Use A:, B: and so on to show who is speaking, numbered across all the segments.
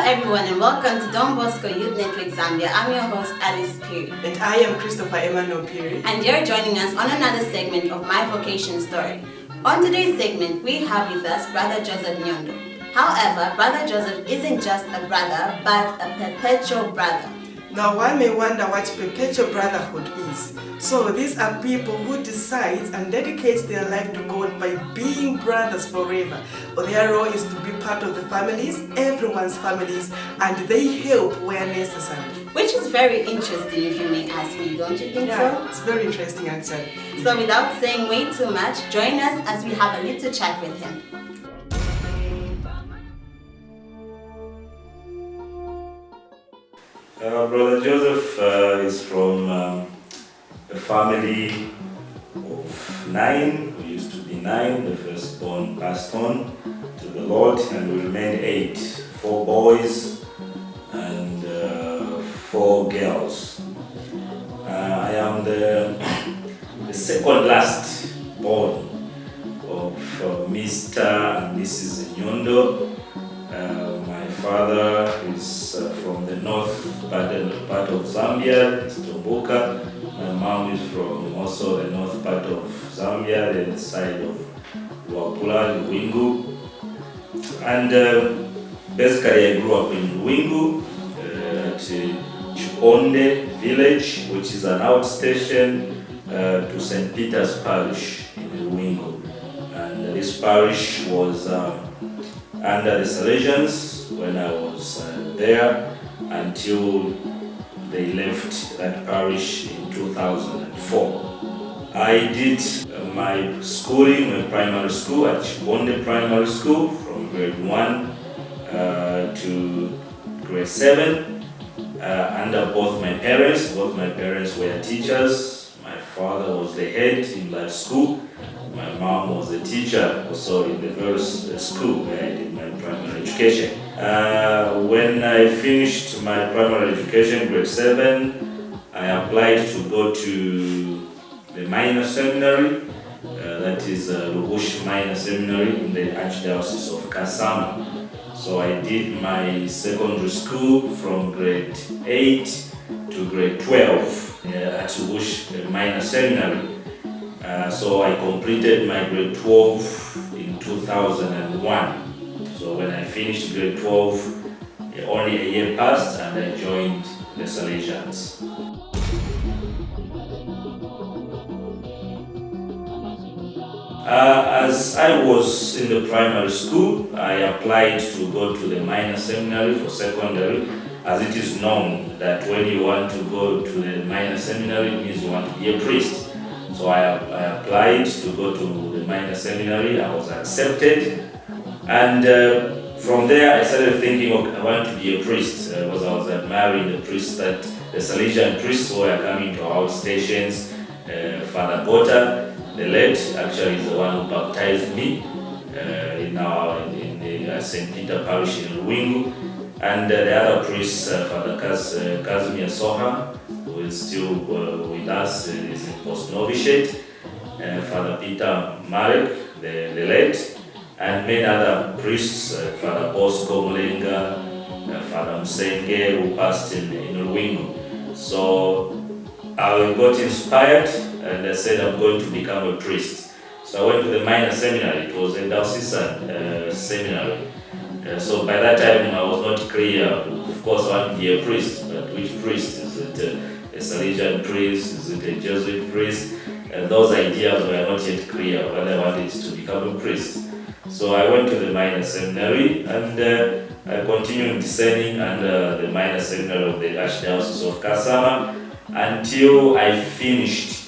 A: everyone and welcome to Don Bosco Youth Network Zambia. I'm your host Alice Piri.
B: And I am Christopher Emmanuel Piri.
A: And you're joining us on another segment of My Vocation story. On today's segment, we have with us Brother Joseph Nyondo. However, Brother Joseph isn't just a brother, but a perpetual brother.
B: Now one may wonder what perpetual brotherhood is. So these are people who decide and dedicate their life to God by being brothers forever. Their role is to be part of the families, everyone's families, and they help where necessary.
A: Which is very interesting, if you may ask me, don't you think so?
B: It's very interesting actually.
A: So without saying way too much, join us as we have a little chat with him.
C: Brother Joseph is from a family of 9. We used to be 9. The firstborn passed on to the Lord, and we remained 8. 4 boys and 4 girls. I am the second last born of Mr. and Mrs. Nyondo. My father is from the north part of Zambia, it's Tumbuka. My mom is from also the north part of Zambia, the side of Luapula, Luwingu. And basically I grew up in Luwingu at Chiponde village, which is an outstation to St. Peter's Parish in Luwingu. And this parish was under the Salesians when I was there until they left that parish in 2004. I did my schooling, my primary school at Chiponde Primary School from grade 1 to grade 7 under both my parents. Both my parents were teachers. My father was the head in that school. My mom was a teacher also in the first school where I did my primary education. When I finished my primary education, grade 7, I applied to go to the minor seminary, that is Vocation Minor Seminary in the Archdiocese of Kasama. So I did my secondary school from grade 8 to grade 12 at Vocation Minor Seminary. So I completed my grade 12 in 2001. So when I finished grade 12, only a year passed and I joined the Salesians. As I was in the primary school, I applied to go to the minor seminary for secondary, as it is known that when you want to go to the minor seminary, it means you want to be a priest. So I applied to go to the minor seminary. I was accepted, and from there I started thinking, okay, I want to be a priest, because I was admiring the priests, that the Salesian priests who were coming to our stations. Father Gota, the late, actually is the one who baptized me in the St. Peter Parish in Luwingu, and the other priests, Father Kazimir Soha, who is still with us, is in post-novitiate, Father Peter Marek, the late, and many other priests, Father Bosco Mulenga, Father Msenge, who passed in Luwingu. So I got inspired and I said I'm going to become a priest. So I went to the minor seminary. It was a diocesan seminary. So by that time I was not clear. Of course I want to be a priest, but which priest? Is it a Salesian priest? Is it a Jesuit priest? Those ideas were not yet clear, but I wanted to become a priest. So I went to the minor seminary and I continued discerning under the minor seminary of the Archdiocese of Kasama until I finished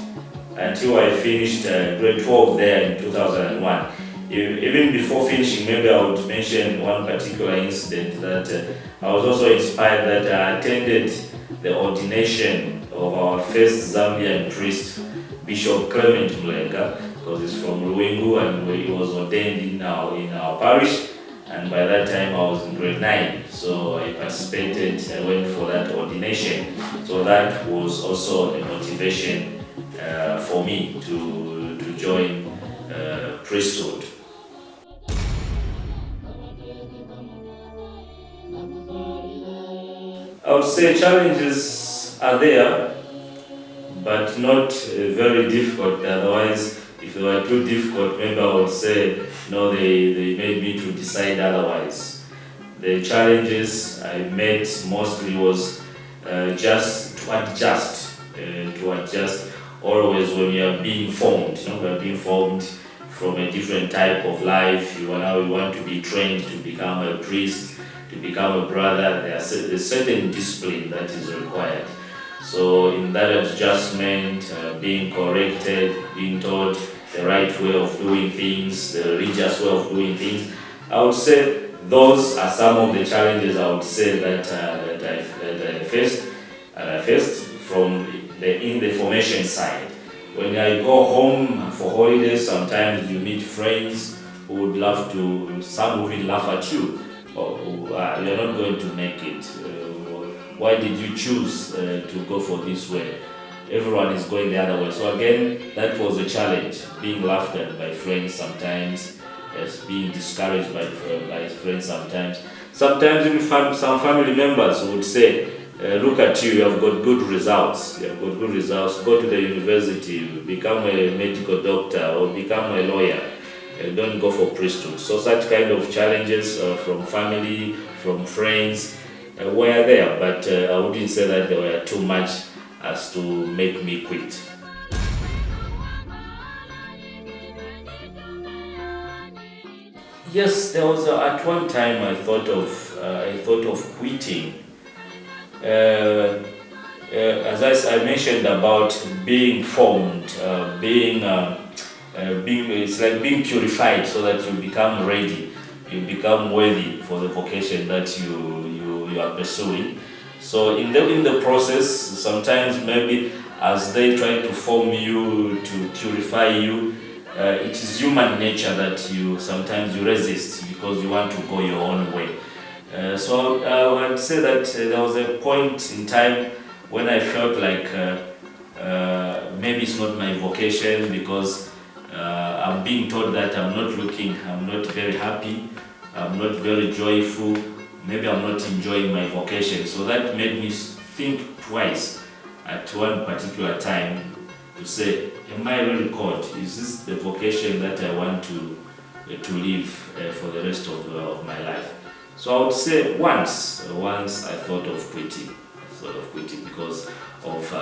C: grade 12 there in 2001. Even before finishing, maybe I would mention one particular incident that I was also inspired that I attended the ordination of our first Zambian priest, Bishop Clement Mulenga, because he's from Luwingu and he was ordained in our parish. And by that time I was in grade 9, so I participated, I went for that ordination. So that was also a motivation for me to join priesthood. I would say challenges are there, but not very difficult. Otherwise, if they were too difficult, maybe I would say, no, they made me to decide otherwise. The challenges I met mostly was just to adjust always when you are being formed. We are being formed from a different type of life. You want to be trained to become a priest, to become a brother. There's a certain discipline that is required. So in that adjustment, being corrected, being taught the right way of doing things, the religious way of doing things, I would say those are some of the challenges I would say that I faced from in the formation side. When I go home for holidays, sometimes you meet friends who would love to, some will laugh at you. You're not going to make it. Why did you choose to go for this way? Everyone is going the other way. So again, that was a challenge, being laughed at by friends sometimes, being discouraged by friends sometimes. Sometimes even some family members would say, look at you, you have got good results. You have got good results. Go to the university, become a medical doctor or become a lawyer. Don't go for priesthood. So such kind of challenges from family, from friends were there, but I wouldn't say that they were too much as to make me quit. Yes, there was at one time I thought of quitting. As I mentioned about being formed, it's like being purified so that you become ready, you become worthy for the vocation that you are pursuing. So in the process, sometimes maybe as they try to form you, to purify you, it is human nature that sometimes you resist because you want to go your own way. So I would say that there was a point in time when I felt like maybe it's not my vocation because I'm being told that I'm not very happy, I'm not very joyful, maybe I'm not enjoying my vocation. So that made me think twice at one particular time to say, am I really called? Is this the vocation that I want to live for the rest of my life? So I would say once I thought of quitting. Because of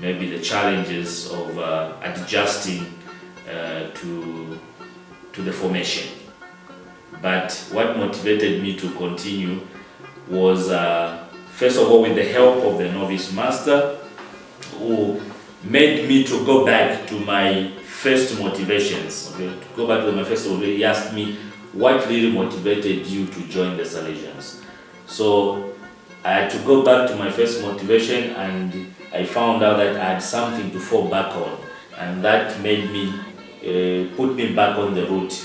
C: maybe the challenges of adjusting to the formation. But what motivated me to continue was first of all with the help of the novice master, who made me to go back to my first motivations. He asked me, what really motivated you to join the Salesians? So I had to go back to my first motivation, and I found out that I had something to fall back on, and that made me put me back on the route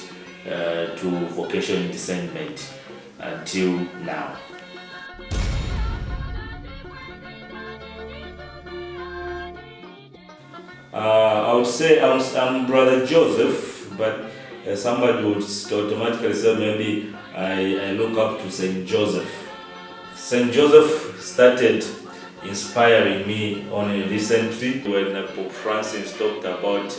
C: to vocation discernment until now. I would say I'm Brother Joseph, but somebody would automatically say maybe I look up to Saint Joseph. Saint Joseph started inspiring me only recently when Pope Francis talked about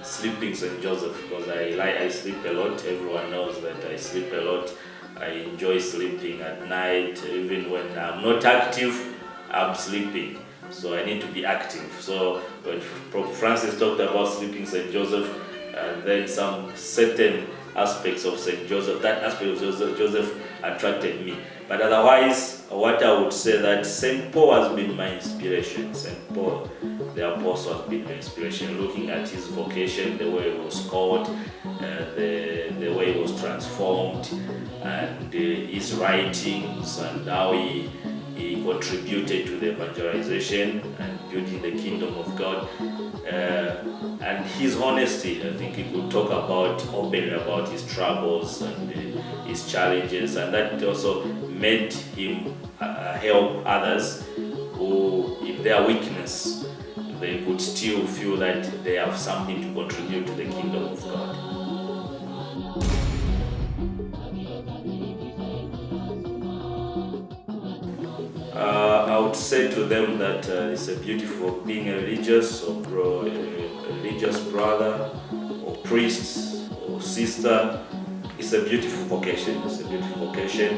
C: sleeping Saint Joseph, because I sleep a lot. Everyone knows that I sleep a lot. I enjoy sleeping at night. Even when I'm not active, I'm sleeping. So I need to be active. So when Pope Francis talked about sleeping Saint Joseph, then some certain aspects of Saint Joseph, that aspect of Joseph attracted me. But otherwise, what I would say that Saint Paul has been my inspiration. Saint Paul, the apostle, has been my inspiration. Looking at his vocation, the way he was called, the way he was transformed, and his writings, and how he contributed to the evangelization and building the kingdom of God. And his honesty, I think he could talk openly about his troubles and his challenges, and that also made him help others who, in their weakness, they could still feel that they have something to contribute to the kingdom of God. would say to them that it's a beautiful being a religious or a religious brother or priest or sister. It's a beautiful vocation. It's a beautiful vocation,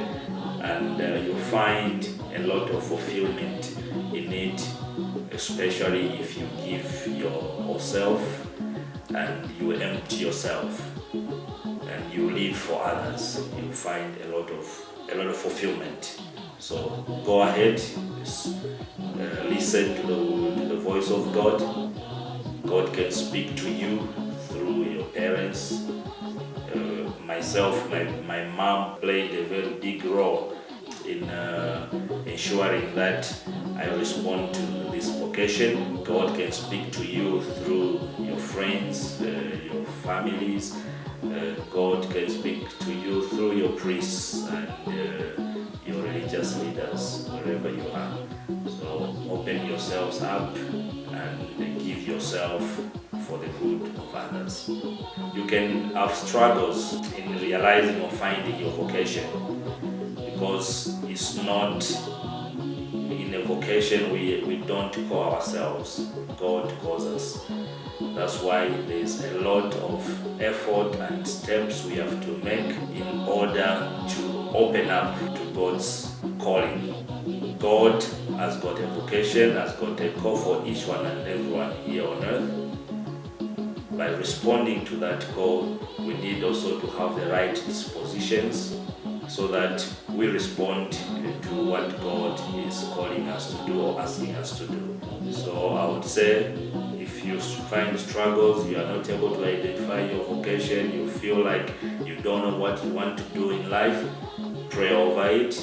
C: and you'll find a lot of fulfillment in it, especially if you give yourself and you empty yourself and you live for others. You'll find a lot of fulfillment. So go ahead, listen to the voice of God. God can speak to you through your parents. Myself, my mom played a very big role in ensuring that I respond to this vocation. God can speak to you through your friends, your families. God can speak to you through your priests and your religious leaders, wherever you are. So open yourselves up and give yourself for the good of others. You can have struggles in realizing or finding your vocation, because it's not in a vocation we don't call ourselves, God calls us. That's why there's a lot of effort and steps we have to make in order to open up to God's calling. God has got a vocation, has got a call for each one and everyone here on earth. By responding to that call, we need also to have the right dispositions so that we respond to what God is calling us to do or asking us to do. So I would say, if you find struggles, you are not able to identify your vocation, you feel like you don't know what you want to do in life, pray over it,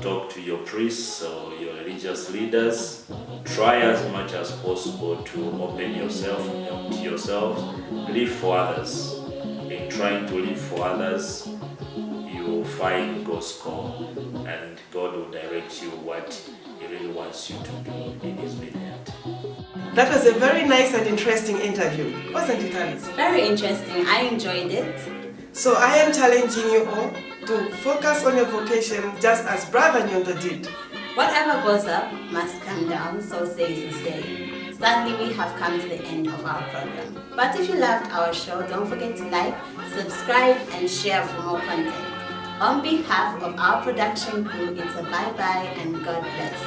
C: talk to your priests or your religious leaders. Try as much as possible to open yourself, empty yourself, live for others. In trying to live for others, you will find God's call, and God will direct you what He really wants you to do in His vineyard.
B: That was a very nice and interesting interview, wasn't it, Alice?
A: Very interesting. I enjoyed it.
B: So I am challenging you all to focus on your vocation just as Brother Nyondo did.
A: Whatever goes up must come down, so says the saying. Sadly, we have come to the end of our program. But if you loved our show, don't forget to like, subscribe, and share for more content. On behalf of our production crew, it's a bye-bye and God bless.